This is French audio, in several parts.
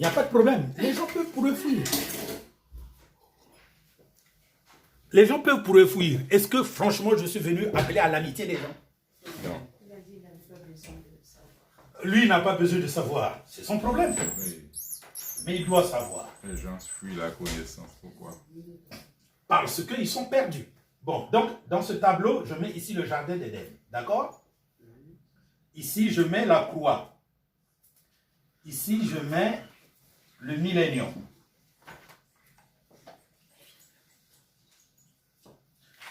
Il n'y a pas de problème. Les gens peuvent pourraient fuir. Les gens peuvent pourraient fuir. Est-ce que franchement je suis venu appeler à l'amitié des gens? Non. Lui n'a pas besoin de savoir. C'est son problème. Oui. Mais il doit savoir. Les gens fuient la connaissance. Pourquoi? Parce qu'ils sont perdus. Bon, donc, dans ce tableau, je mets ici le jardin d'Éden. D'accord? Ici, je mets la croix. Ici, je mets le millénium.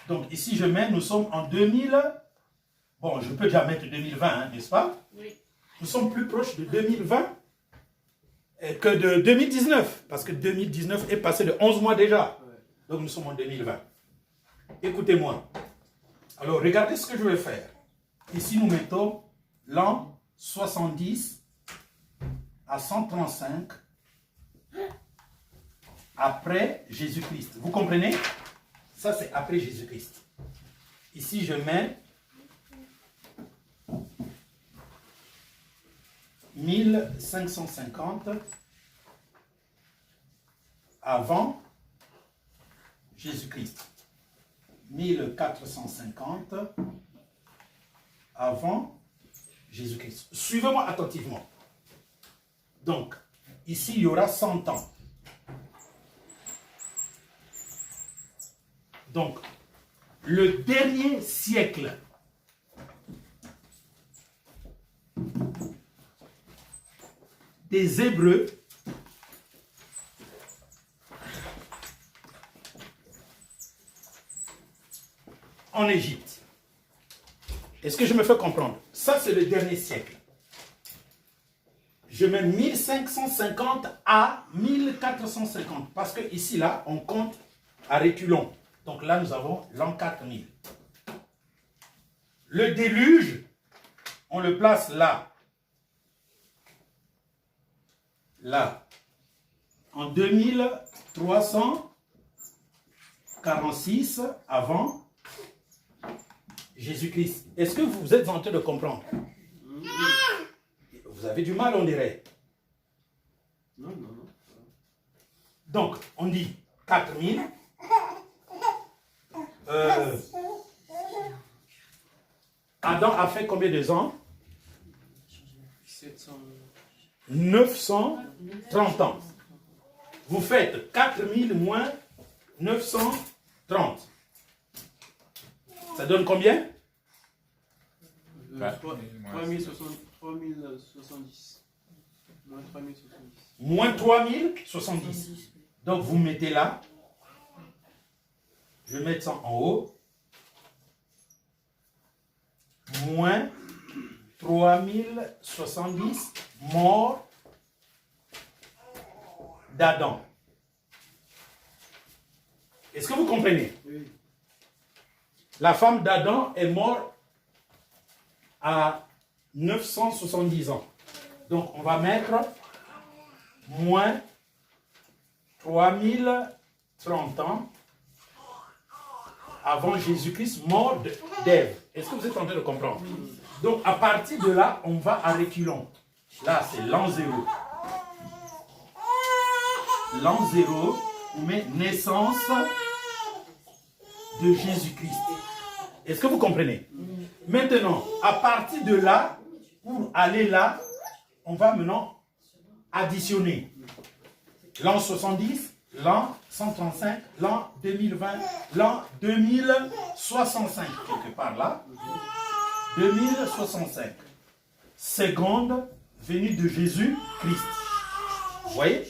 Donc, ici, je mets, nous sommes en 2000. Bon, je peux déjà mettre 2020, hein, n'est-ce pas? Oui. Nous sommes plus proches de 2020 que de 2019. Parce que 2019 est passé de 11 mois déjà. Donc, nous sommes en 2020. Écoutez-moi. Alors, regardez ce que je vais faire. Ici, nous mettons l'an 70 à 135 après Jésus-Christ. Vous comprenez? Ça, c'est après Jésus-Christ. Ici, je mets 1550 avant Jésus-Christ. 1450 avant Jésus-Christ. Suivez-moi attentivement. Donc, ici, il y aura 100 ans. Donc, le dernier siècle des Hébreux en Égypte. Est-ce que je me fais comprendre? Ça, c'est le dernier siècle. Je mets 1550 à 1450. Parce que ici, là, on compte à reculons. Donc là, nous avons l'an 4000. Le déluge, on le place là. Là. En 2346 avant Jésus-Christ. Est-ce que vous êtes en train de comprendre? Vous avez du mal, on dirait. Non, non, non. Donc, on dit 4000. Adam a fait combien de ans? 700. 930 ans. Vous faites 4000 moins 930. Ça donne combien? 3070. Moins 3070. Moins 3070. Donc vous mettez là. Je vais mettre ça en haut. Moins 3070 morts d'Adam. Est-ce que vous comprenez? Oui. La femme d'Adam est morte à 970 ans. Donc on va mettre moins 3030 ans avant Jésus-Christ, mort d'Ève. Est-ce que vous êtes en train de comprendre? Donc à partir de là, on va à reculons. Là, c'est l'an 0. L'an 0, on met naissance de Jésus-Christ. Est-ce que vous comprenez? Maintenant, à partir de là, pour aller là, on va maintenant additionner l'an 70, l'an 135, l'an 2020, l'an 2065, quelque part là. 2065. Seconde venue de Jésus-Christ. Vous voyez?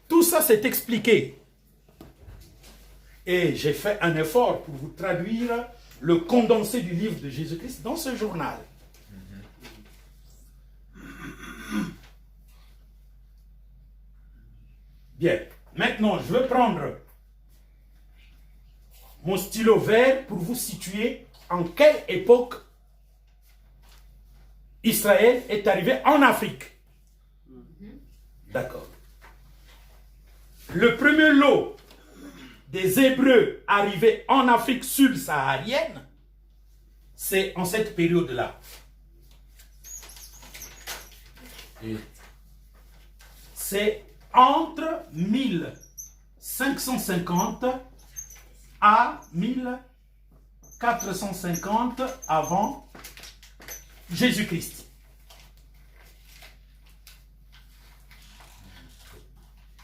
Tout ça, c'est expliqué. Et j'ai fait un effort pour vous traduire le condensé du livre de Jésus-Christ dans ce journal. Bien. Maintenant, je vais prendre mon stylo vert pour vous situer en quelle époque Israël est arrivé en Afrique. D'accord. Le premier lot des Hébreux arrivés en Afrique subsaharienne, c'est en cette période-là. c'est entre 1550 à 1450 avant Jésus-Christ.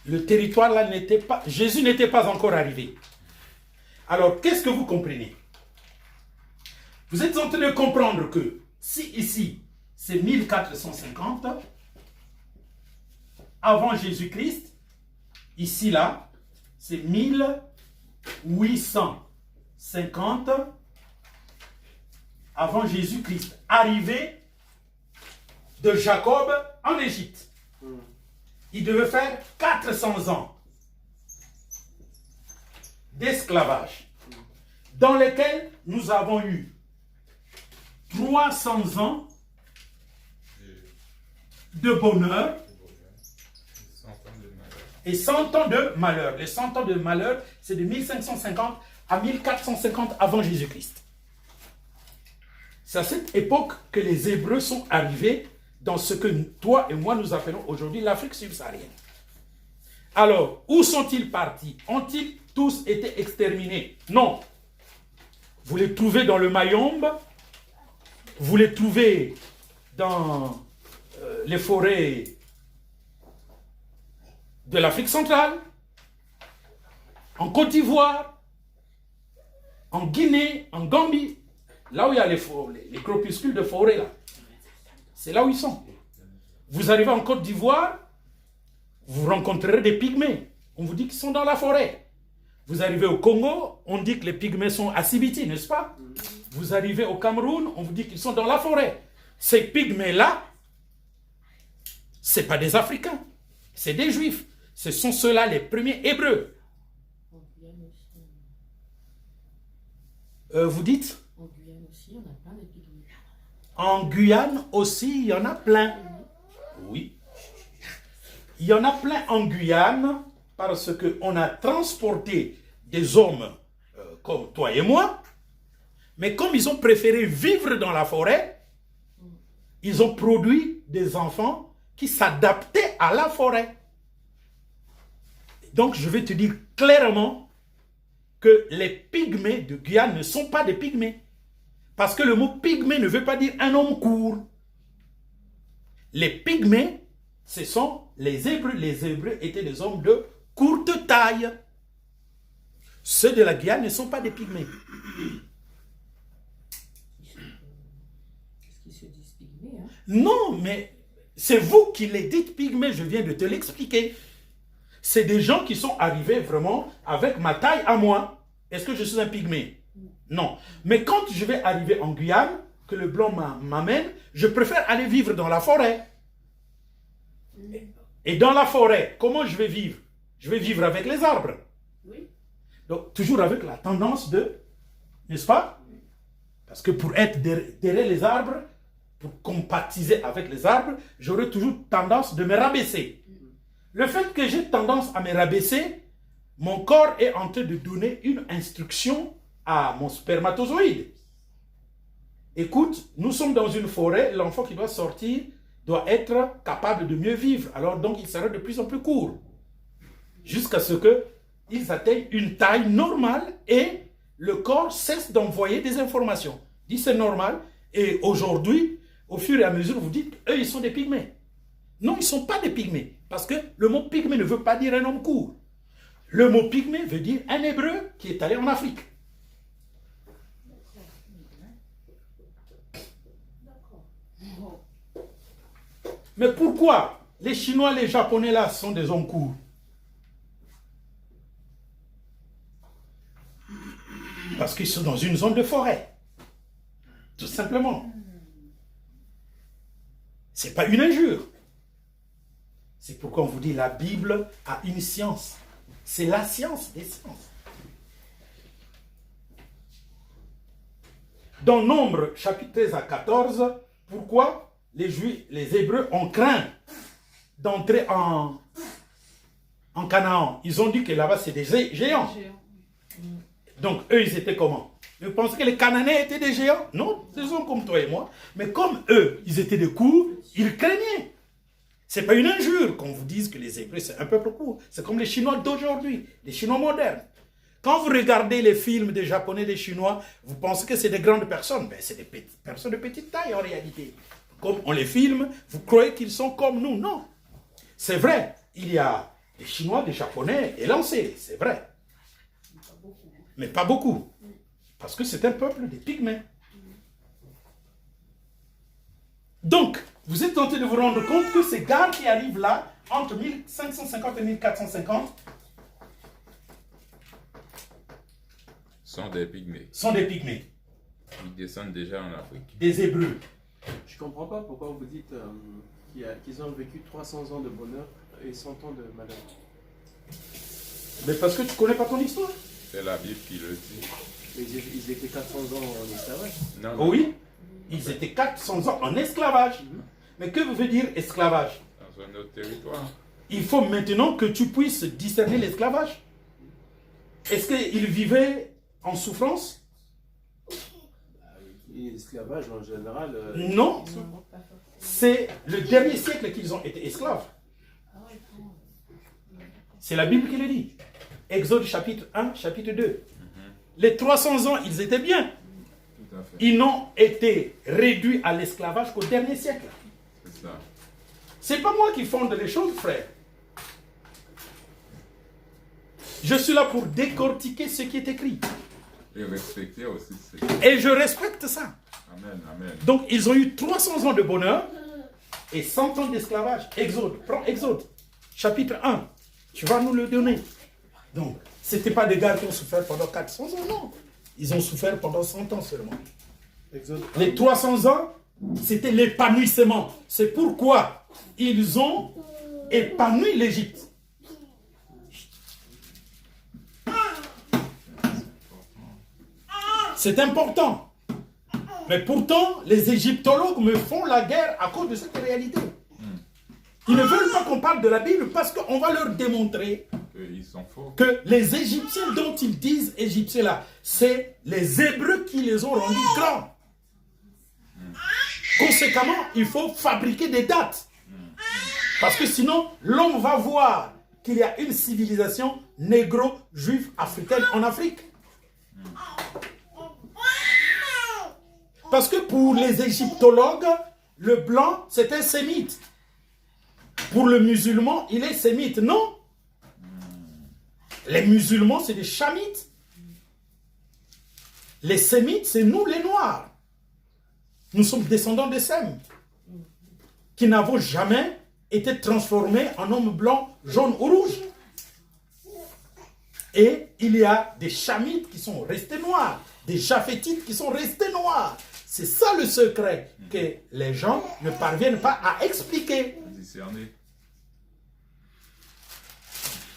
Le territoire là n'était pas... Jésus n'était pas encore arrivé. Alors, qu'est-ce que vous comprenez? Vous êtes en train de comprendre que si ici, c'est 1450 avant Jésus-Christ, ici là, c'est 1850 avant Jésus-Christ, arrivé de Jacob en Égypte. Il devait faire 400 ans d'esclavage, dans lesquels nous avons eu 300 ans de bonheur et 100 ans de malheur. Les 100 ans de malheur, c'est de 1550 à 1450 avant Jésus-Christ. C'est à cette époque que les Hébreux sont arrivés dans ce que toi et moi nous appelons aujourd'hui l'Afrique subsaharienne. Alors, où sont-ils partis? Ont-ils tous été exterminés? Non. Vous les trouvez dans le Mayombe, vous les trouvez dans les forêts de l'Afrique centrale, en Côte d'Ivoire, en Guinée, en Gambie, là où il y a les crépuscules de forêt, là. C'est là où ils sont. Vous arrivez en Côte d'Ivoire, vous rencontrerez des pygmées. On vous dit qu'ils sont dans la forêt. Vous arrivez au Congo, on dit que les pygmées sont à Sibiti, n'est-ce pas? Vous arrivez au Cameroun, on vous dit qu'ils sont dans la forêt. Ces pygmées-là, ce n'est pas des Africains, c'est des Juifs. Ce sont ceux-là les premiers Hébreux. Vous dites? En Guyane aussi, on a plein de pygmées. En Guyane aussi, il y en a plein. Oui. Il y en a plein en Guyane parce qu'on a transporté des hommes comme toi et moi, mais comme ils ont préféré vivre dans la forêt, ils ont produit des enfants qui s'adaptaient à la forêt. Donc, je vais te dire clairement que les pygmées de Guyane ne sont pas des pygmées. Parce que le mot pygmée ne veut pas dire un homme court. Les pygmées, ce sont les Hébreux. Les Hébreux étaient des hommes de courte taille. Ceux de la Guyane ne sont pas des pygmées. Est-ce qu'ils se disent pygmées, hein? Non, mais c'est vous qui les dites pygmées, je viens de te l'expliquer. C'est des gens qui sont arrivés vraiment avec ma taille à moi. Est-ce que je suis un pygmée? Non. Mais quand je vais arriver en Guyane, que le blanc m'amène, je préfère aller vivre dans la forêt. Et dans la forêt, comment je vais vivre? Je vais vivre avec les arbres. Oui. Donc, toujours avec la tendance de... N'est-ce pas? Parce que pour être derrière les arbres, pour compatiser avec les arbres, j'aurai toujours tendance de me rabaisser. Le fait que j'ai tendance à me rabaisser, mon corps est en train de donner une instruction à mon spermatozoïde. Écoute, nous sommes dans une forêt, l'enfant qui doit sortir doit être capable de mieux vivre. Alors donc il sera de plus en plus court. Jusqu'à ce qu'ils atteignent une taille normale et le corps cesse d'envoyer des informations. Dit c'est normal. Et aujourd'hui, au fur et à mesure, vous dites, eux ils sont des pygmées. Non, ils ne sont pas des pygmées. Parce que le mot pygmée ne veut pas dire un homme court. Le mot pygmée veut dire un Hébreu qui est allé en Afrique. Mais pourquoi les Chinois, les Japonais là sont des hommes courts? Parce qu'ils sont dans une zone de forêt. Tout simplement. Ce n'est pas une injure. C'est pourquoi on vous dit la Bible a une science. C'est la science des sciences. Dans Nombre, chapitre 13 à 14, pourquoi les Juifs, les Hébreux ont craint d'entrer en Canaan? Ils ont dit que là-bas, c'est des géants. Donc, eux, ils étaient comment? Vous pensez que les Cananéens étaient des géants? Non, ce sont comme toi et moi. Mais comme eux, ils étaient des courts, ils craignaient. Ce n'est pas une injure qu'on vous dise que les Hébreux, c'est un peuple court. C'est comme les Chinois d'aujourd'hui, les Chinois modernes. Quand vous regardez les films des Japonais, des Chinois, vous pensez que c'est des grandes personnes. Ben, c'est des personnes de petite taille en réalité. Comme on les filme, vous croyez qu'ils sont comme nous. Non. C'est vrai, il y a des Chinois, des Japonais élancés, c'est vrai. Mais pas beaucoup. Parce que c'est un peuple des pygmées. Donc, vous êtes tenté de vous rendre compte que ces gars qui arrivent là, entre 1550 et 1450, Sont des pygmées. sont des pygmées, Ils descendent déjà en Afrique. des Hébreux. Je comprends pas pourquoi vous dites qu'ils ont vécu 300 ans de bonheur et 100 ans de malheur. Mais parce que tu ne connais pas ton histoire. C'est la Bible qui le dit. Mais ils étaient 400 ans en esclavage. Non, non. Oui, ils étaient 400 ans en esclavage. Mais que veut dire esclavage? Dans un autre territoire. Il faut maintenant que tu puisses discerner l'esclavage. Est-ce qu'ils vivaient en souffrance? Et l'esclavage en général. Non. C'est le dernier siècle qu'ils ont été esclaves. C'est la Bible qui le dit. Exode chapitre 1, chapitre 2. Les 300 ans, ils étaient bien. Tout à fait. Ils n'ont été réduits à l'esclavage qu'au dernier siècle. C'est ça. C'est pas moi qui fonde les choses, frère. Je suis là pour décortiquer ce qui est écrit. Et respecter aussi. Et je respecte ça. Amen, amen. Donc, ils ont eu 300 ans de bonheur et 100 ans d'esclavage. Exode, prends Exode, chapitre 1. Tu vas nous le donner. Donc, ce n'étaient pas des gars qui ont souffert pendant 400 ans, non. Ils ont souffert pendant 100 ans seulement. Exode. Les 300 ans, c'était l'épanouissement. C'est pourquoi ils ont épanoui l'Égypte. C'est important. Mais pourtant, les égyptologues me font la guerre à cause de cette réalité. Ils ne veulent pas qu'on parle de la Bible parce qu'on va leur démontrer Ils sont faux. que les Égyptiens dont ils disent Égyptiens là, c'est les Hébreux qui les ont rendus grands. Conséquemment, il faut fabriquer des dates. Parce que sinon, l'homme va voir qu'il y a une civilisation négro-juive africaine en Afrique. Parce que pour les égyptologues, le blanc, c'est un sémite. Pour le musulman, il est sémite, non? Les musulmans, c'est des chamites. Les sémites, c'est nous les noirs. Nous sommes descendants de Sem, qui n'avons jamais été transformés en hommes blancs, jaunes ou rouges. Et il y a des chamites qui sont restés noirs, des japhétites qui sont restés noirs. C'est ça le secret que les gens ne parviennent pas à expliquer. Discerner.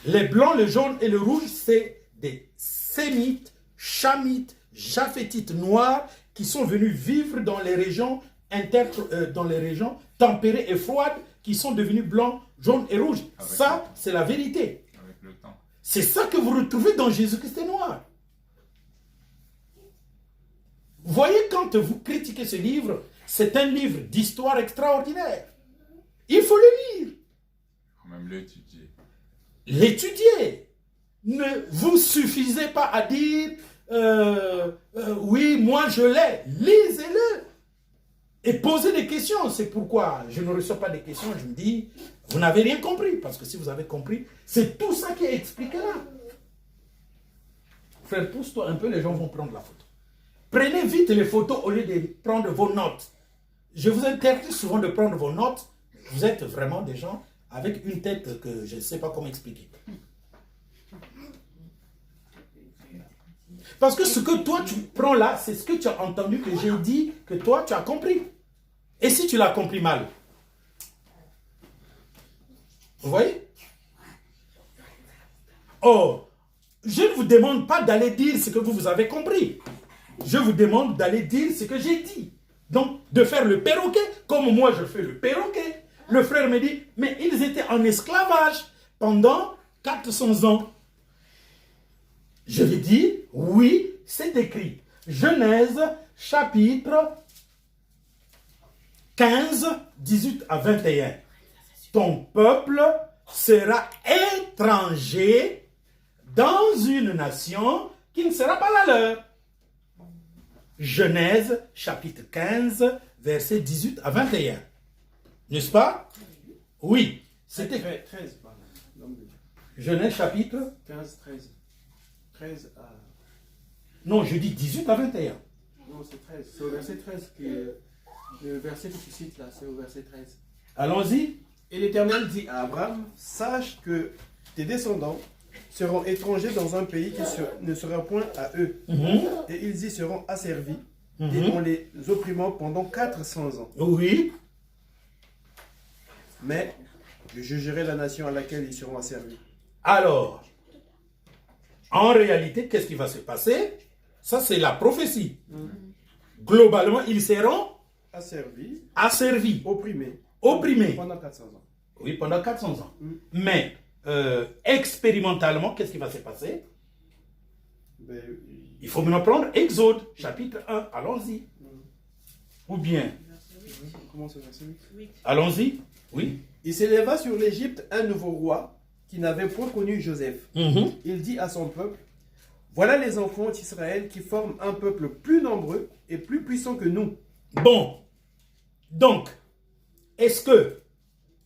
Les blancs, le jaune et le rouge, c'est des sémites, chamites, japhétites noirs qui sont venus vivre dans les régions tempérées et froides, qui sont devenus blancs, jaunes et rouges. Ça, c'est la vérité. Avec le temps. C'est ça que vous retrouvez dans Jésus-Christ est noir. Vous voyez, quand vous critiquez ce livre, c'est un livre d'histoire extraordinaire. Il faut le lire. Faut même l'étudier. L'étudier. Ne vous suffisez pas à dire oui, moi je l'ai. Lisez-le. Et posez des questions. C'est pourquoi je ne reçois pas des questions. Je me dis, vous n'avez rien compris. Parce que si vous avez compris, c'est tout ça qui est expliqué là. Frère, pousse-toi un peu, les gens vont prendre la photo. Prenez vite les photos au lieu de prendre vos notes. Je vous interdis souvent de prendre vos notes. Vous êtes vraiment des gens avec une tête que je ne sais pas comment expliquer. Parce que ce que toi tu prends là, c'est ce que tu as entendu que j'ai dit, que toi tu as compris. Et si tu l'as compris mal? Vous voyez? Oh, je ne vous demande pas d'aller dire ce que vous avez compris. Je vous demande d'aller dire ce que j'ai dit. Donc, de faire le perroquet, comme moi je fais le perroquet. Le frère me dit, mais ils étaient en esclavage pendant 400 ans. Je lui dis, oui, c'est écrit. Genèse, chapitre 15, 18 à 21. ton peuple sera étranger dans une nation qui ne sera pas la leur. Genèse, chapitre 15, versets 18 à 21. N'est-ce pas? Oui. C'était 13, pardon. L'homme de Dieu. Genèse, chapitre... 15, 13. 13 à... Non, je dis 18 à 21. Non, c'est 13. C'est au verset 13 que... Le verset que tu cites là, c'est au verset 13. Allons-y. Et l'Éternel dit à Abraham, sache que tes descendants seront étrangers dans un pays qui ne sera point à eux. Et ils y seront asservis, et on les opprimera pendant 400 ans. Oui. Mais je jugerai la nation à laquelle ils seront asservis. Alors, en réalité, qu'est-ce qui va se passer? Ça, c'est la prophétie. Globalement, ils seront asservis, opprimés. Pendant 400 ans. Oui, pendant 400 ans. Mais, expérimentalement, qu'est-ce qui va se passer? Ben, Il faut maintenant prendre Exode, chapitre 1. Allons-y. Ou bien, comment c'est verset 8? allons-y. Oui. Il s'éleva sur l'Égypte un nouveau roi qui n'avait point connu Joseph. Il dit à son peuple, voilà les enfants d'Israël qui forment un peuple plus nombreux et plus puissant que nous. Bon. Donc, est-ce que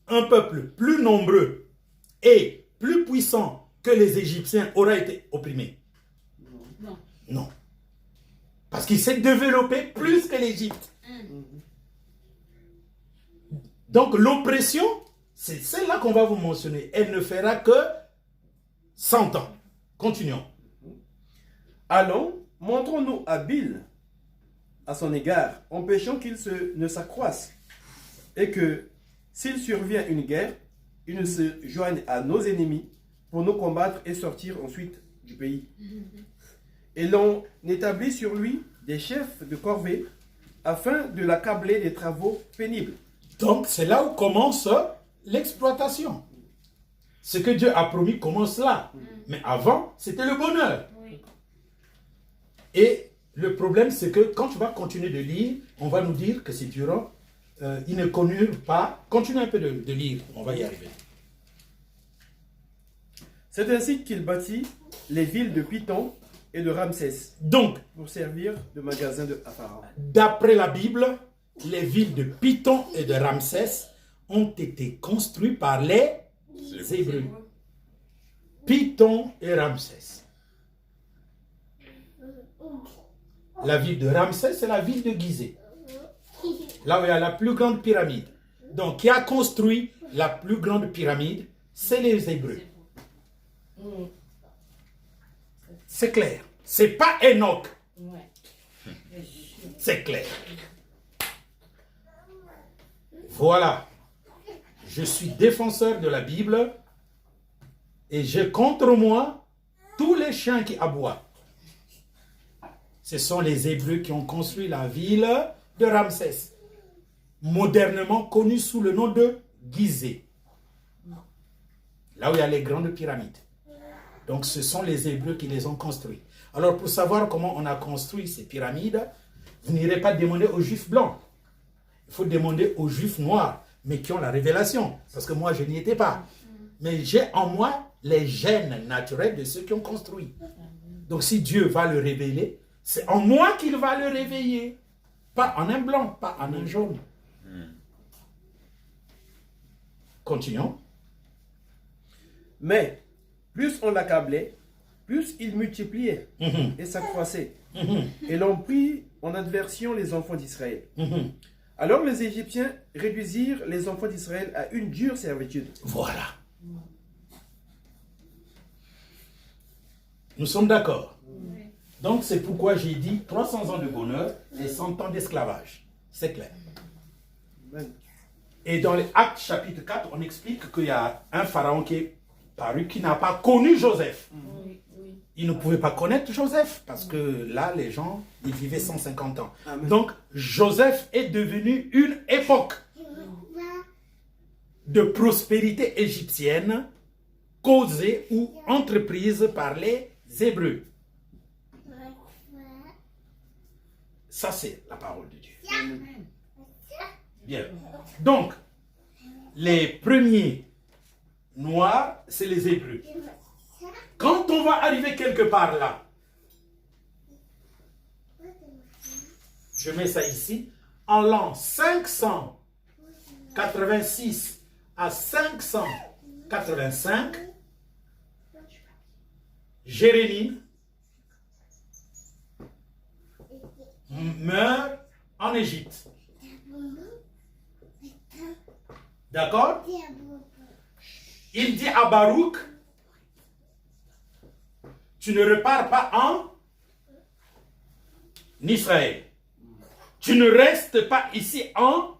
un peuple plus nombreux et plus puissant que les Égyptiens aura été opprimé? Non. Non. Parce qu'il s'est développé plus que l'Égypte. Donc l'oppression, c'est celle-là qu'on va vous mentionner. Elle ne fera que 100 ans. Continuons. Allons, montrons-nous habiles à son égard, empêchons qu'il ne s'accroisse, et que, s'il survient une guerre, il ne se joigne à nos ennemis pour nous combattre et sortir ensuite du pays. Et l'on établit sur lui des chefs de corvée, afin de l'accabler des travaux pénibles. Donc c'est là où commence l'exploitation. Ce que Dieu a promis commence là. Mais avant, c'était le bonheur. Oui. Et le problème, c'est que quand tu vas continuer de lire, on va nous dire que c'est durant. Ils ne connurent pas. Continue un peu de lire, on va y arriver. C'est ainsi qu'il bâtit les villes de Python et de Ramsès Donc, pour servir de magasin à Pharaon. d'après la Bible, les villes de Python et de Ramsès ont été construites par les Hébreux. Python et Ramsès. La ville de Ramsès, c'est la ville de Gizeh. Là où il y a la plus grande pyramide. Donc, qui a construit la plus grande pyramide, c'est les Hébreux. C'est clair. C'est pas Enoch. Ouais. C'est clair. Voilà. Je suis défenseur de la Bible et j'ai contre moi tous les chiens qui aboient. Ce sont les Hébreux qui ont construit la ville de Ramsès, modernement connue sous le nom de Gizeh. Là où il y a les grandes pyramides. Donc ce sont les Hébreux qui les ont construits. Alors pour savoir comment on a construit ces pyramides, vous n'irez pas demander aux Juifs blancs. Il faut demander aux Juifs noirs, mais qui ont la révélation. Parce que moi, je n'y étais pas. Mais j'ai en moi les gènes naturels de ceux qui ont construit. Donc si Dieu va le révéler, c'est en moi qu'il va le réveiller. Pas en un blanc, pas en un jaune. Continuons. Mais, plus on l'accablait, plus il multipliait et s'accroissait. Et l'on prit en adversion les enfants d'Israël. Alors les Égyptiens réduisirent les enfants d'Israël à une dure servitude. Voilà. Nous sommes d'accord. Donc c'est pourquoi j'ai dit 300 ans de bonheur et 100 ans d'esclavage. C'est clair. Amen. Et dans les Actes chapitre 4, on explique qu'il y a un pharaon qui est paru qui n'a pas connu Joseph. Oui, oui. Il ne pouvait pas connaître Joseph parce que là, les gens, ils vivaient 150 ans. Amen. Donc, Joseph est devenu une époque de prospérité égyptienne causée ou entreprise par les Hébreux. Ça, c'est la parole de Dieu. Bien. Donc, les premiers noirs, c'est les Hébreux. Quand on va arriver quelque part là, je mets ça ici, en l'an 586 à 585, Jérémie meurt en Égypte. D'accord? Il dit à Baruch, tu ne repars pas en Israël. Tu ne restes pas ici en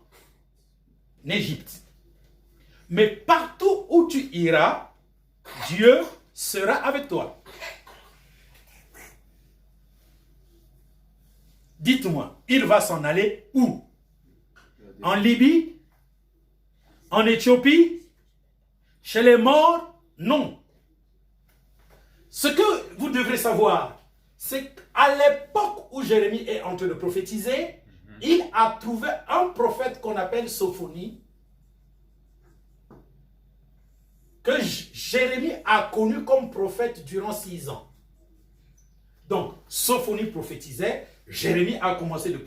Égypte. Mais partout où tu iras, Dieu sera avec toi. Dites-moi, il va s'en aller où? En Libye? En Éthiopie? Chez les morts? Non. Ce que vous devrez savoir, c'est qu'à l'époque où Jérémie est en train de prophétiser, il a trouvé un prophète qu'on appelle Sophonie, que Jérémie a connu comme prophète durant 6 ans. Donc, Sophonie prophétisait, Jérémie a commencé de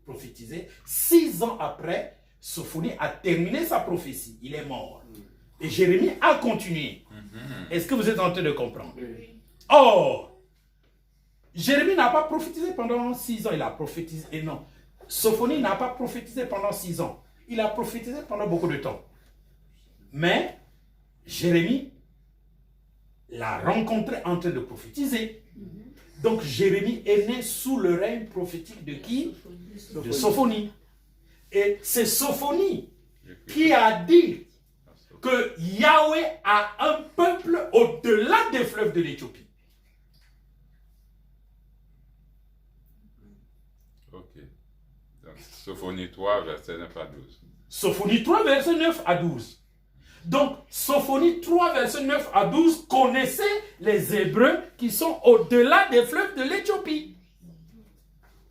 prophétiser. 6 ans après, Sophonie a terminé sa prophétie. Il est mort. Et Jérémie a continué. Est-ce que vous êtes en train de comprendre? Or, Jérémie n'a pas prophétisé pendant 6 ans. Il a prophétisé. Et non. Sophonie n'a pas prophétisé pendant 6 ans. Il a prophétisé pendant beaucoup de temps. Mais, Jérémie l'a rencontré en train de prophétiser. Donc, Jérémie est né sous le règne prophétique de qui? De Sophonie. Et c'est Sophonie qui a dit que Yahweh a un peuple au-delà des fleuves de l'Éthiopie. Ok. Donc, Sophonie 3, verset 9 à 12. Sophonie 3, verset 9 à 12. Donc, Sophonie 3, verset 9 à 12 connaissait les Hébreux qui sont au-delà des fleuves de l'Éthiopie.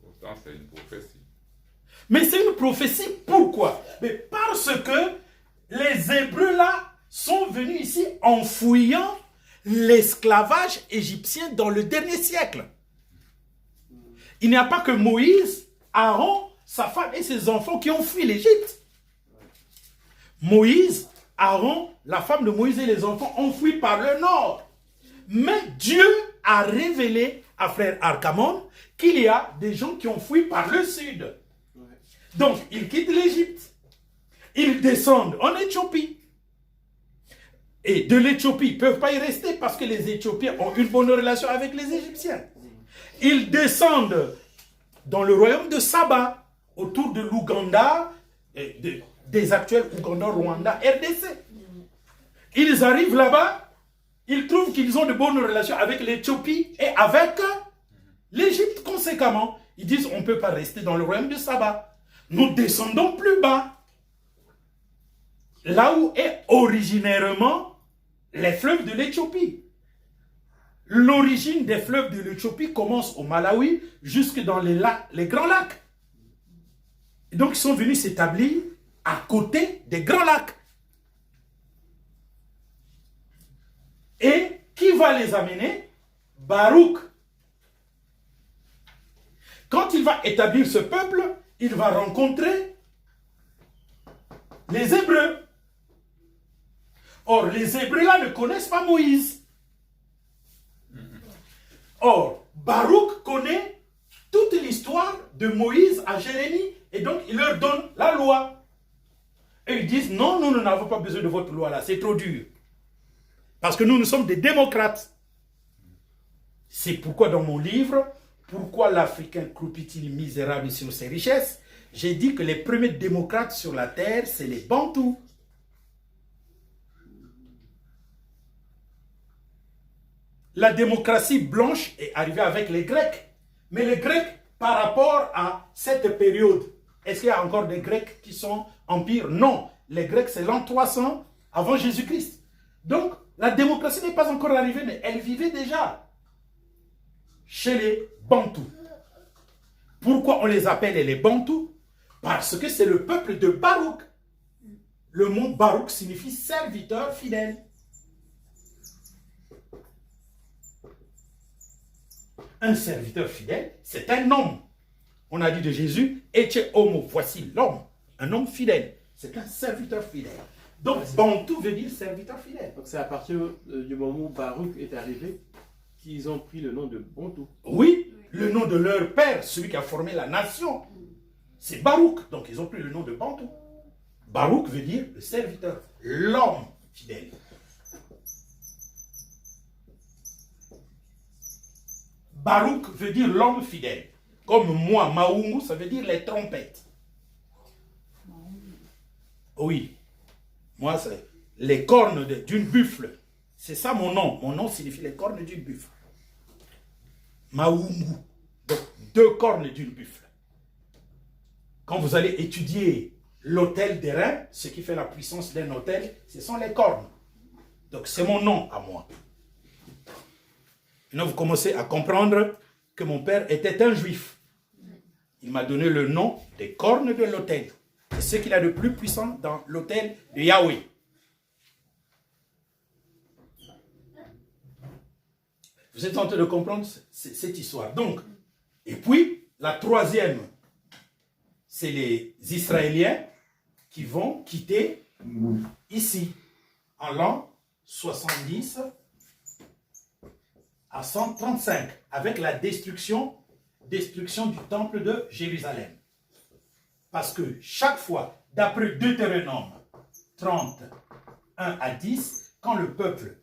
Pourtant, c'est une prophétie. Mais c'est une prophétie, pourquoi? Mais parce que les Hébreux là sont venus ici en fouillant l'esclavage égyptien dans le dernier siècle. Il n'y a pas que Moïse, Aaron, sa femme et ses enfants qui ont fui l'Égypte. Moïse, Aaron, la femme de Moïse et les enfants ont fui par le nord. Mais Dieu a révélé à frère Archamon qu'il y a des gens qui ont fui par le sud. Donc, ils quittent l'Égypte. Ils descendent en Éthiopie. Et de l'Éthiopie, ils ne peuvent pas y rester parce que les Éthiopiens ont une bonne relation avec les Égyptiens. Ils descendent dans le royaume de Saba, autour de l'Ouganda, des actuels Ouganda, Rwanda, RDC. Ils arrivent là-bas, ils trouvent qu'ils ont de bonnes relations avec l'Éthiopie et avec l'Égypte conséquemment. Ils disent on ne peut pas rester dans le royaume de Saba. Nous descendons plus bas. Là où est originairement les fleuves de l'Éthiopie. L'origine des fleuves de l'Éthiopie commence au Malawi jusque dans les grands lacs. Et donc ils sont venus s'établir à côté des grands lacs. Et qui va les amener? Baruch. Quand il va établir ce peuple, il va rencontrer les Hébreux. Or, les Hébreux là ne connaissent pas Moïse. Or, Baruch connaît toute l'histoire de Moïse à Jérémie et donc il leur donne la loi. Et ils disent non, nous n'avons pas besoin de votre loi là, c'est trop dur. Parce que nous sommes des démocrates. C'est pourquoi dans mon livre, pourquoi l'Africain croupit-il misérable sur ses richesses, j'ai dit que les premiers démocrates sur la terre, c'est les Bantous. La démocratie blanche est arrivée avec les Grecs. Mais les Grecs, par rapport à cette période, est-ce qu'il y a encore des Grecs qui sont empires? Non. Les Grecs, c'est l'an 300 avant Jésus-Christ. Donc, la démocratie n'est pas encore arrivée, mais elle vivait déjà chez les Bantous. Pourquoi on les appelle les Bantous? Parce que c'est le peuple de Baruch. le mot Baruch signifie serviteur fidèle. Un serviteur fidèle, c'est un homme. On a dit de Jésus, Ece homo, voici l'homme, un homme fidèle. C'est un serviteur fidèle. Donc, Bantou veut dire serviteur fidèle. Donc c'est à partir du moment où Baruch est arrivé qu'ils ont pris le nom de Bantou. Oui, le nom de leur père, celui qui a formé la nation, c'est Baruch. Donc, ils ont pris le nom de Bantou. Baruch veut dire le serviteur, l'homme fidèle. Baruch veut dire l'homme fidèle. Comme moi, Maungu, ça veut dire les trompettes. Oui. Moi, c'est les cornes d'une buffle. C'est ça mon nom. Mon nom signifie les cornes d'une buffle. Maungu. Donc, 2 cornes d'une buffle. Quand vous allez étudier l'autel des reins, ce qui fait la puissance d'un autel, ce sont les cornes. Donc, c'est mon nom à moi. Maintenant, vous commencez à comprendre que mon père était un juif. Il m'a donné le nom des cornes de l'autel. C'est ce qu'il a de plus puissant dans l'autel de Yahweh. Vous êtes en train de comprendre cette histoire. Donc, et puis, la troisième, c'est les Israéliens qui vont quitter ici, en l'an 70 à 135, avec la destruction du temple de Jérusalem. Parce que chaque fois, d'après Deutéronome 30, 1 à 10, quand le peuple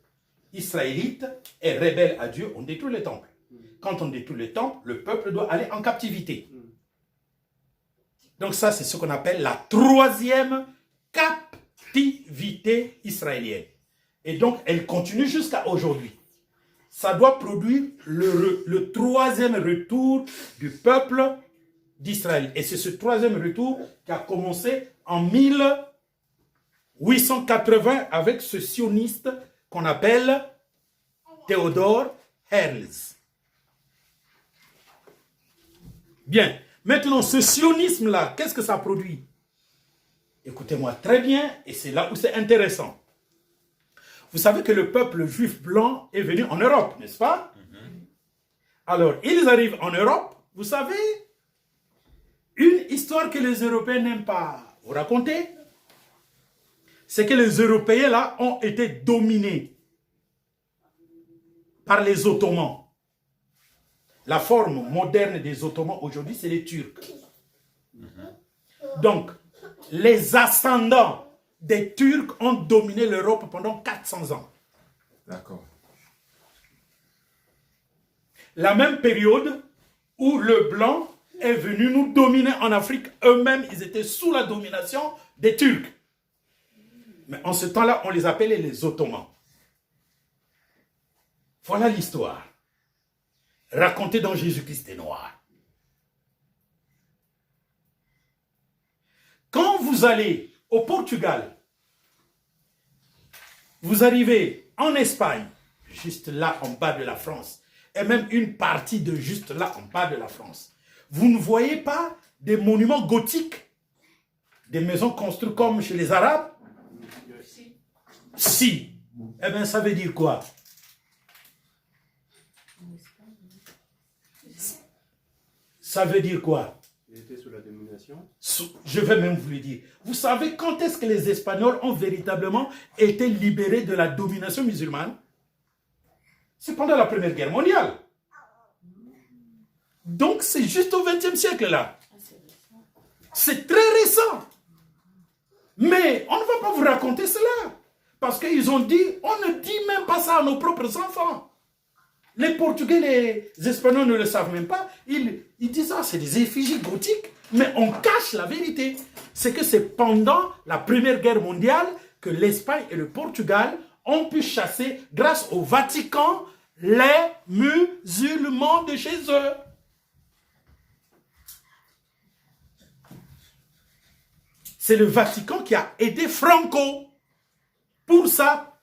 israélite est rebelle à Dieu, on détruit le temple. Quand on détruit le temple, le peuple doit aller en captivité. Donc ça, c'est ce qu'on appelle la troisième captivité israélienne. Et donc, elle continue jusqu'à aujourd'hui. Ça doit produire le troisième retour du peuple d'Israël. Et c'est ce troisième retour qui a commencé en 1880 avec ce sioniste qu'on appelle Theodor Herzl. Bien. Maintenant, ce sionisme-là, qu'est-ce que ça produit? Écoutez-moi très bien, et c'est là où c'est intéressant. Vous savez que le peuple juif blanc est venu en Europe, n'est-ce pas? Alors, ils arrivent en Europe, vous savez, une histoire que les Européens n'aiment pas vous raconter, c'est que les Européens, là, ont été dominés par les Ottomans. La forme moderne des Ottomans aujourd'hui, c'est les Turcs. Donc, les ascendants des Turcs ont dominé l'Europe pendant 400 ans. D'accord. La même période où le blanc est venu nous dominer en Afrique, eux-mêmes, ils étaient sous la domination des Turcs. Mais en ce temps-là, on les appelait les Ottomans. Voilà l'histoire. Racontée dans Jésus-Christ est noir. Quand vous allez au Portugal, vous arrivez en Espagne, juste là en bas de la France, et même une partie de juste là en bas de la France, vous ne voyez pas des monuments gothiques, des maisons construites comme chez les Arabes? Si. Eh bien, ça veut dire quoi? Ça veut dire quoi? Ils étaient sous la domination. Je vais même vous le dire. Vous savez quand est-ce que les Espagnols ont véritablement été libérés de la domination musulmane? C'est pendant la Première Guerre mondiale. Donc c'est juste au XXe siècle là. C'est très récent. Mais on ne va pas vous raconter cela. Parce qu'ils ont dit, on ne dit même pas ça à nos propres enfants. Les Portugais, les Espagnols ne le savent même pas. Ils disent, ah, c'est des effigies gothiques. Mais on cache la vérité. C'est que c'est pendant la Première Guerre mondiale que l'Espagne et le Portugal ont pu chasser, grâce au Vatican, les musulmans de chez eux. C'est le Vatican qui a aidé Franco pour ça.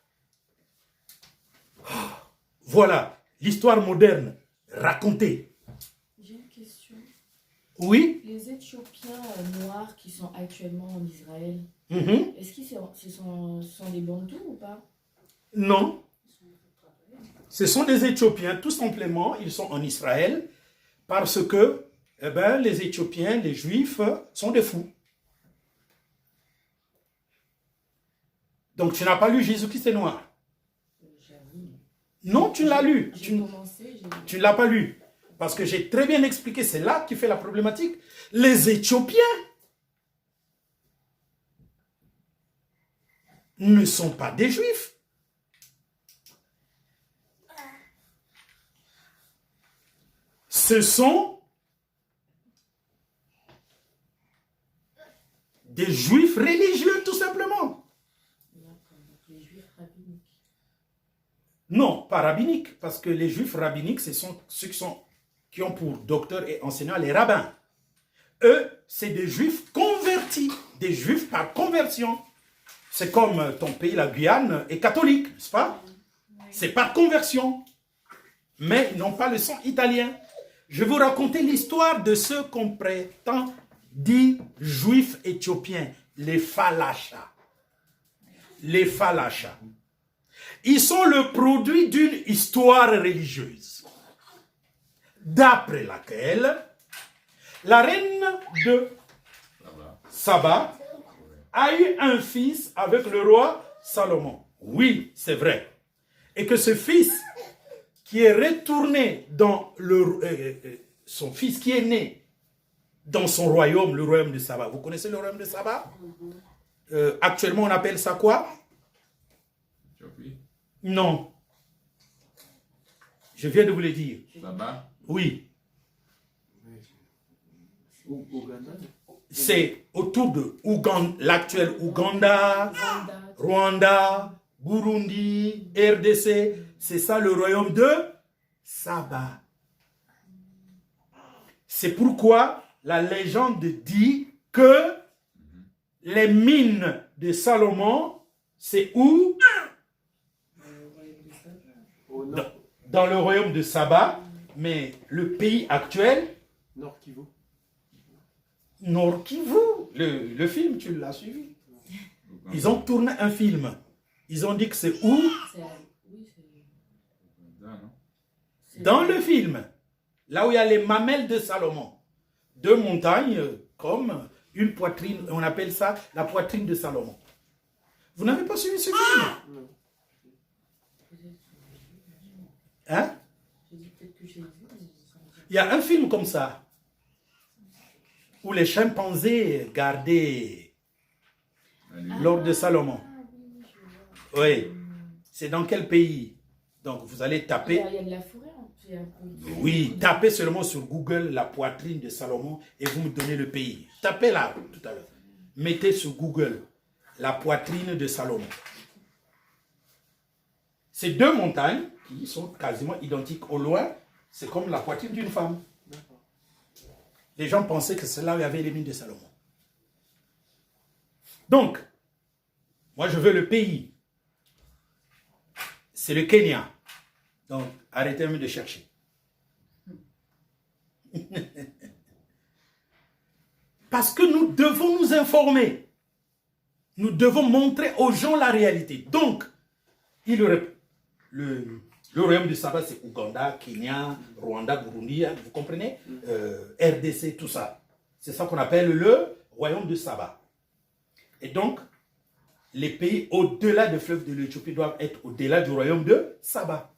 Voilà l'histoire moderne racontée. J'ai une question. Oui? Les Éthiopiens noirs qui sont actuellement en Israël, Mhm. Est-ce que ce sont des Bantous ou pas? Non. Ce sont des Éthiopiens, tout simplement. Ils sont en Israël parce que les Éthiopiens, les Juifs, sont des fous. Donc, tu n'as pas lu Jésus-Christ est noir. Non, tu l'as lu. Tu ne l'as pas lu. Parce que j'ai très bien expliqué, c'est là qui fait la problématique. Les Éthiopiens ne sont pas des Juifs. Ce sont des Juifs religieux, tout simplement. Les Juifs rabbiniques. Non, pas rabbiniques, parce que les Juifs rabbiniques, ce sont ceux qui ont pour docteur et enseignant les rabbins. Eux, c'est des Juifs convertis, des Juifs par conversion. C'est comme ton pays, la Guyane, est catholique, n'est-ce pas? C'est par conversion. Mais ils n'ont pas le sang italien. Je vais vous raconter l'histoire de ceux qu'on prétend dire juifs éthiopiens, les Falachas. Les Falachas. Ils sont le produit d'une histoire religieuse, d'après laquelle la reine de Saba a eu un fils avec le roi Salomon. Oui, c'est vrai. Et que ce fils qui est retourné dans son fils qui est né dans son royaume, le royaume de Saba. Vous connaissez le royaume de Saba? Actuellement, on appelle ça quoi? Non. Je viens de vous le dire. Saba? Oui. Ouganda. C'est autour de l'actuel Ouganda, Rwanda, Burundi, RDC. C'est ça le royaume de Saba. C'est pourquoi la légende dit que les mines de Salomon, c'est où? Dans le royaume de Saba, mais le pays actuel, Nord Kivu. Nord Kivu. Le film, tu l'as suivi. Ils ont tourné un film. Ils ont dit que c'est où? Dans le film. Là où il y a les mamelles de Salomon. Deux montagnes comme une poitrine. On appelle ça la poitrine de Salomon. Vous n'avez pas suivi ce film? Non. Hein? Il y a un film comme ça. Où les chimpanzés gardaient l'or de Salomon. Oui. C'est dans quel pays? Donc vous allez taper. Il y a de la forêt. Oui, tapez seulement sur Google la poitrine de Salomon et vous me donnez le pays. Tapez là tout à l'heure. Mettez sur Google la poitrine de Salomon. C'est deux montagnes qui sont quasiment identiques au loin. C'est comme la poitrine d'une femme. Les gens pensaient que c'est là où il y avait les mines de Salomon. Donc, moi je veux le pays. C'est le Kenya. Donc, arrêtez-moi de chercher. Parce que nous devons nous informer. Nous devons montrer aux gens la réalité. Donc, le royaume de Saba, c'est Ouganda, Kenya, Rwanda, Burundi, vous comprenez? RDC, tout ça. C'est ça qu'on appelle le royaume de Saba. Et donc, les pays au-delà du fleuve de l'Éthiopie doivent être au-delà du royaume de Saba.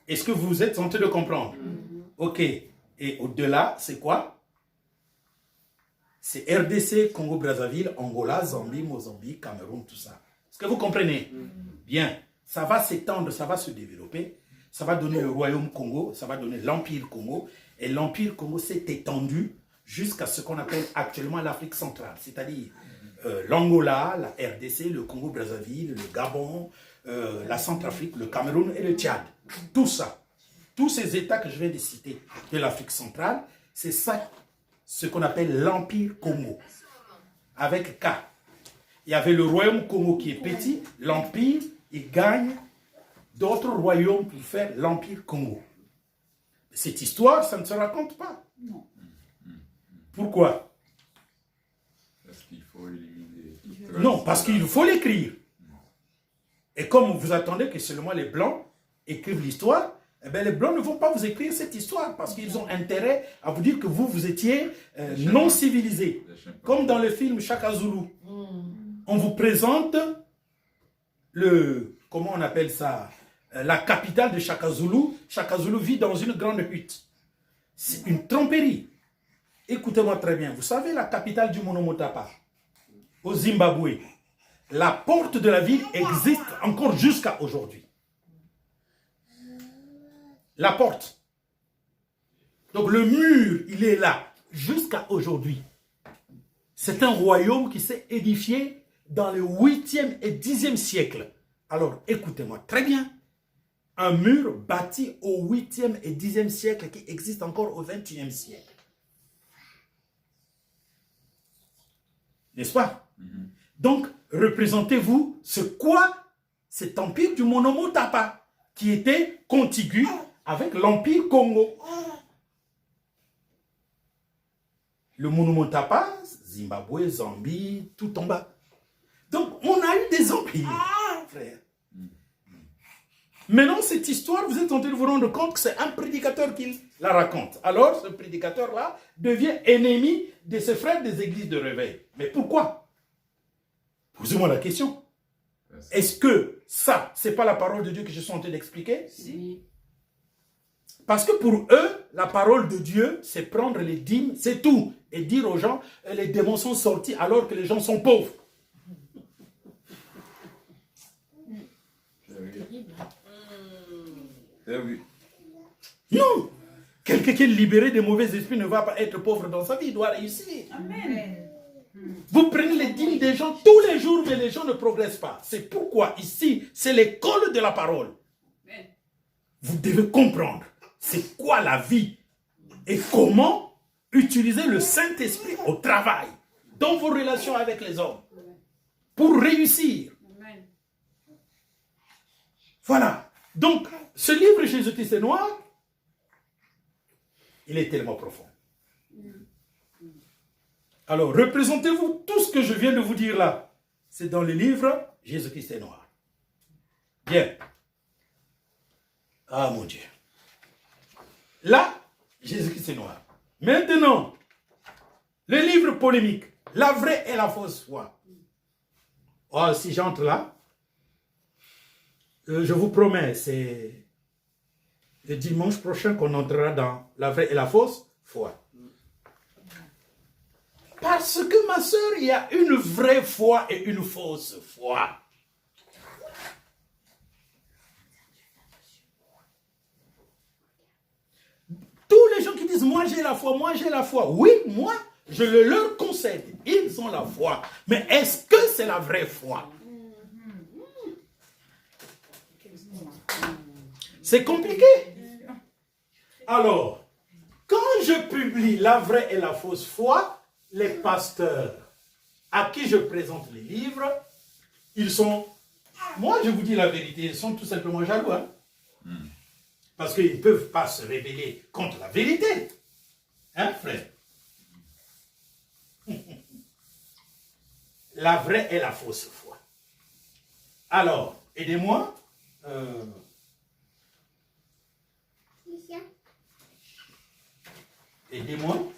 Est-ce que vous êtes en train de comprendre? Ok. Et au-delà, c'est quoi? C'est RDC, Congo-Brazzaville, Angola, Zambie, Mozambique, Cameroun, tout ça. Est-ce que vous comprenez? Bien. Ça va s'étendre, ça va se développer. Ça va donner le royaume Congo, ça va donner l'Empire Congo. Et l'Empire Congo s'est étendu jusqu'à ce qu'on appelle actuellement l'Afrique centrale. C'est-à-dire l'Angola, la RDC, le Congo-Brazzaville, le Gabon, la Centrafrique, le Cameroun et le Tchad. Tout ça. Tous ces États que je viens de citer de l'Afrique centrale, c'est ça, ce qu'on appelle l'Empire Congo. Avec K. Il y avait le royaume Congo qui est petit, l'Empire, il gagne d'autres royaumes pour faire l'Empire Congo. Cette histoire, ça ne se raconte pas. Non. Pourquoi? Parce qu'il faut faut éliminer. Non, parce qu'il faut l'écrire. Et comme vous attendez que seulement les Blancs écrivent l'histoire, eh bien les Blancs ne vont pas vous écrire cette histoire parce qu'ils ont intérêt à vous dire que vous étiez non civilisés. Comme dans le film Shaka Zulu. On vous présente comment on appelle ça, la capitale de Shaka Zulu. Shaka Zulu vit dans une grande hutte. C'est une tromperie. Écoutez-moi très bien. Vous savez la capitale du Monomotapa, au Zimbabwe. La porte de la ville existe encore jusqu'à aujourd'hui. La porte. Donc le mur, il est là jusqu'à aujourd'hui. C'est un royaume qui s'est édifié dans le 8e et 10e siècle. Alors écoutez-moi très bien. Un mur bâti au 8e et 10e siècle qui existe encore au 21e siècle. N'est-ce pas? Donc, représentez-vous c'est quoi cet empire du Monomotapa qui était contigu avec l'empire Congo. Le Monomotapa, Zimbabwe, Zambie, tout en bas. Donc, on a eu des empires, frère. Maintenant, cette histoire, vous êtes en train de vous rendre compte que c'est un prédicateur qui la raconte. Alors, ce prédicateur-là devient ennemi de ses frères des églises de réveil. Mais pourquoi? Posez-moi la question. Est-ce que ça, c'est pas la parole de Dieu que je suis en train d'expliquer? Si. Parce que pour eux, la parole de Dieu, c'est prendre les dîmes, c'est tout. Et dire aux gens, les démons sont sortis alors que les gens sont pauvres. Non. Quelqu'un qui est libéré des mauvais esprits ne va pas être pauvre dans sa vie, il doit réussir. Amen. Vous prenez les dîmes des gens tous les jours, mais les gens ne progressent pas. C'est pourquoi ici, c'est l'école de la parole. Vous devez comprendre c'est quoi la vie et comment utiliser le Saint-Esprit au travail, dans vos relations avec les hommes, pour réussir. Voilà. Donc, ce livre Jésus-Christ est noir, il est tellement profond. Alors, représentez-vous tout ce que je viens de vous dire là. C'est dans le livre Jésus-Christ est noir. Bien. Ah mon Dieu. Là, Jésus-Christ est noir. Maintenant, le livre polémique, la vraie et la fausse foi. Oh, si j'entre là, je vous promets, c'est le dimanche prochain qu'on entrera dans la vraie et la fausse foi. Parce que ma soeur, il y a une vraie foi et une fausse foi. Tous les gens qui disent, moi j'ai la foi. Oui, moi, je le leur concède. Ils ont la foi. Mais est-ce que c'est la vraie foi? C'est compliqué. Alors, quand je publie la vraie et la fausse foi, les pasteurs à qui je présente les livres, ils sont, moi je vous dis la vérité, ils sont tout simplement jaloux. Hein? Parce qu'ils ne peuvent pas se rébeller contre la vérité. Hein, frère? La vraie et la fausse foi. Alors, aidez-moi. Aidez-moi,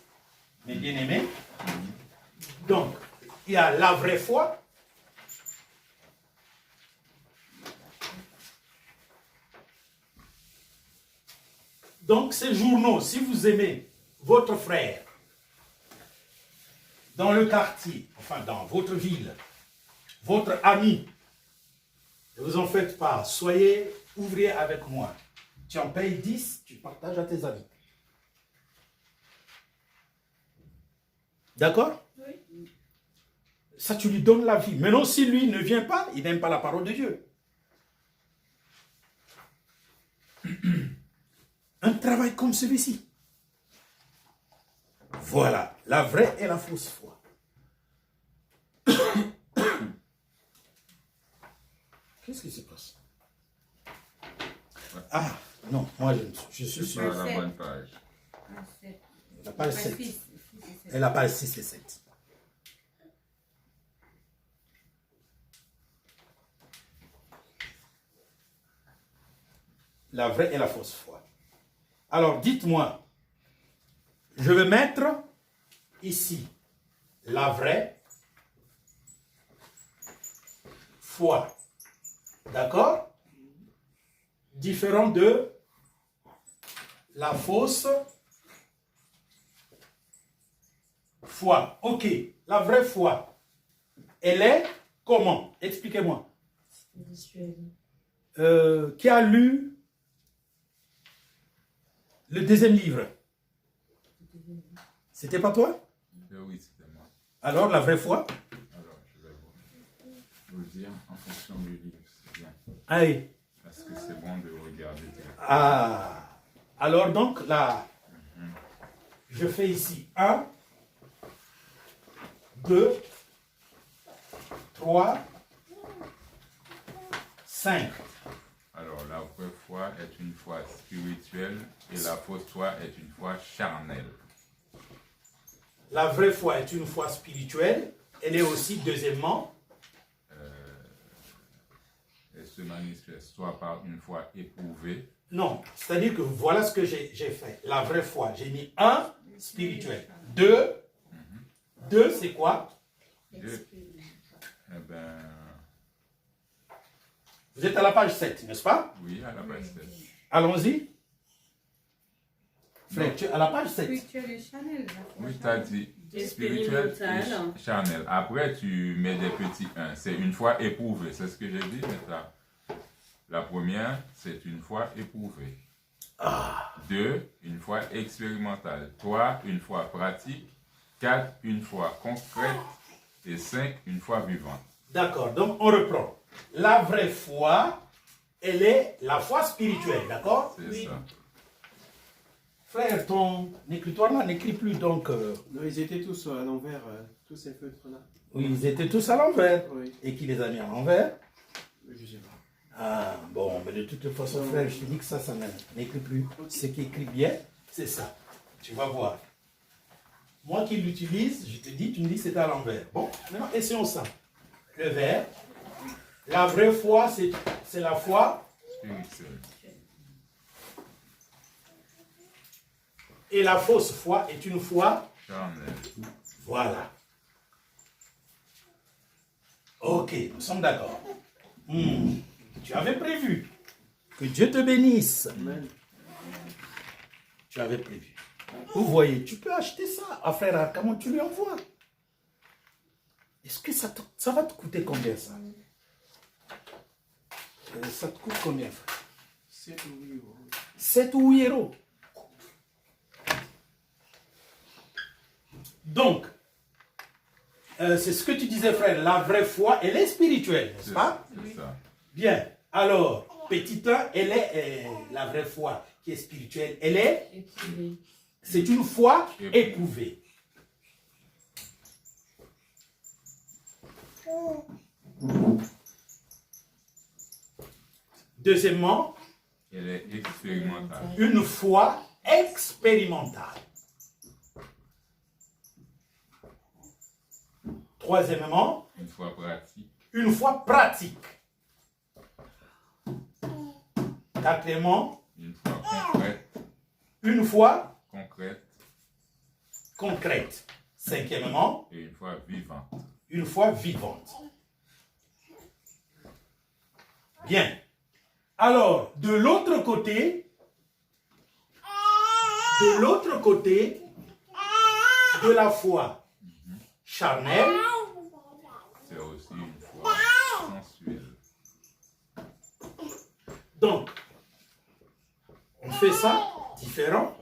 mes bien-aimés. Donc, il y a la vraie foi. Donc, ces journaux, si vous aimez votre frère dans le quartier, enfin dans votre ville, votre ami, ne vous en faites pas, soyez ouvriers avec moi. Tu en payes 10, tu partages à tes amis. D'accord? Oui. Ça, tu lui donnes la vie. Maintenant, si lui ne vient pas, il n'aime pas la parole de Dieu. Un travail comme celui-ci. Voilà, la vraie et la fausse foi. Qu'est-ce qui se passe? Ah, non, moi je suis sur la bonne page. La page 7. Et la page 6 et 7. la vraie et la fausse foi. Alors, dites-moi, je vais mettre ici la vraie foi. D'accord? Différent de la fausse foi. Ok, la vraie foi, elle est comment? Expliquez-moi. Spirituel. Qui a lu le deuxième livre? C'était pas toi? Oui, c'était moi. Alors, la vraie foi? Alors, je vais vous dire en fonction du livre, c'est bien. Allez. Parce que c'est bon de regarder. Ah. Alors, donc, là, je fais ici 1, 2, 3, 5. Alors, la vraie foi est une foi spirituelle et la fausse foi est une foi charnelle. La vraie foi est une foi spirituelle. Elle est aussi, deuxièmement, Elle se manifeste soit par une foi éprouvée, non, c'est-à-dire que voilà ce que j'ai fait. La vraie foi, j'ai mis 1, spirituel. 2, 2 c'est quoi? deux, eh ben, Vous êtes à la page 7, n'est-ce pas? oui, à la base, c'est Allons-y. Frère, tu es à la page 7. Spirituel et Chanel. oui, tu as dit spirituel Expérimental. et charnel. Après, tu mets des petits 1. C'est une foi éprouvée, c'est ce que j'ai dit, mais la première, c'est une foi éprouvée. 2, une foi expérimentale. 3, une foi pratique. 4, une foi concrète. Et 5, une foi vivante. D'accord, donc on reprend. La vraie foi, elle est la foi spirituelle, d'accord? C'est ça. Frère, ton écritoire là n'écrit plus, donc... Non, ils étaient tous à l'envers, tous ces feutres-là. oui, ils étaient tous à l'envers. Oui, Et qui les a mis à l'envers? je sais pas. Ah, bon, mais de toute façon, frère, je te dis que ça n'écrit plus. Ce qui écrit bien, c'est ça. Tu vas voir. Moi qui l'utilise, je te dis, tu me dis c'est à l'envers. Bon, maintenant, essayons ça. Le vert. La vraie foi, c'est la foi. Spirituelle. Et la fausse foi est une foi. Charnel. Voilà. Ok, nous sommes d'accord. Tu avais prévu. Que Dieu te bénisse. Amen. Tu avais prévu. Vous voyez, tu peux acheter ça à frère. Comment tu lui envoies? Est-ce que ça va te coûter combien ça? Ça te coûte combien, frère? 7 ou 8 euros. 7 ou 8 euros. Donc, c'est ce que tu disais, frère. La vraie foi, elle est spirituelle, n'est-ce pas? C'est ça. Bien. Alors, petit 1, elle est la vraie foi qui est spirituelle. Elle est, Éprouvé. c'est une foi éprouvée. Deuxièmement, Elle est expérimentale. une foi expérimentale. Troisièmement, Une foi pratique. une foi pratique. Quatrièmement, Une foi concrète. une foi Concrète. concrète. Cinquièmement, Et une foi vivante. une foi vivante. Bien. Alors, de l'autre côté de la foi charnelle, C'est aussi une foi sensuelle. donc, on fait ça différent.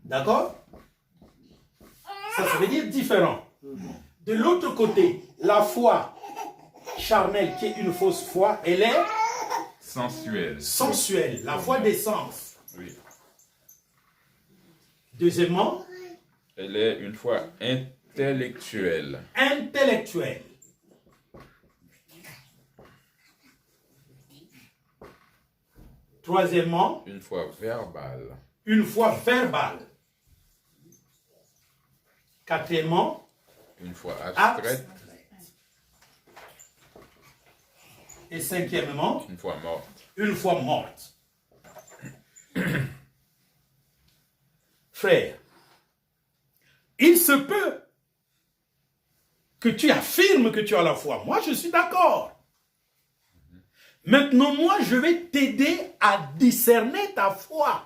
D'accord? Ça veut dire différent. De l'autre côté, la foi charnelle, qui est une fausse foi, elle est Sensuelle. sensuelle, la foi des sens. Oui. Deuxièmement, Elle est une foi intellectuelle. intellectuelle. Troisièmement, Une foi verbale. une foi verbale. Quatrièmement, Une foi abstraite. abstraite. Et cinquièmement, Une foi morte. une foi morte. frère, il se peut que tu affirmes que tu as la foi. Moi, je suis d'accord. Maintenant, moi, je vais t'aider à discerner ta foi.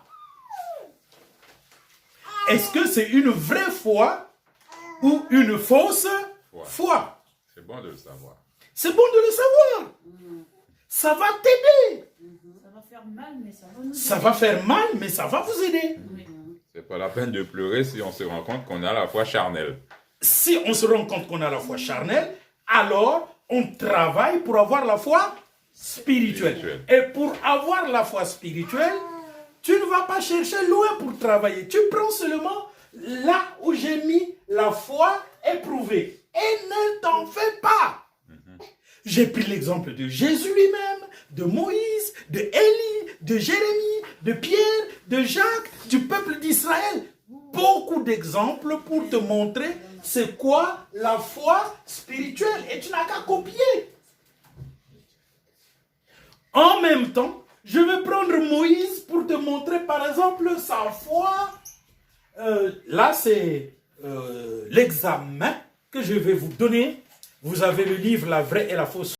Est-ce que c'est une vraie foi ou une fausse foi? C'est bon de le savoir. C'est bon de le savoir. Ça va t'aider. Ça va faire mal, mais ça va nous Ça va faire mal, mais ça va vous aider. aider. C'est pas la peine de pleurer si on se rend compte qu'on a la foi charnelle. Si on se rend compte qu'on a la foi charnelle, alors on travaille pour avoir la foi spirituelle. Et pour avoir la foi spirituelle, tu ne vas pas chercher loin pour travailler. Tu prends seulement là où j'ai mis la foi éprouvée. Et ne t'en fais pas. J'ai pris l'exemple de Jésus lui-même, de Moïse, de Élie, de Jérémie, de Pierre, de Jacques, du peuple d'Israël. Beaucoup d'exemples pour te montrer c'est quoi la foi spirituelle. Et tu n'as qu'à copier. En même temps, je vais prendre Moïse pour te montrer par exemple sa foi. Là, c'est l'examen que je vais vous donner. Vous avez le livre La vraie et la fausse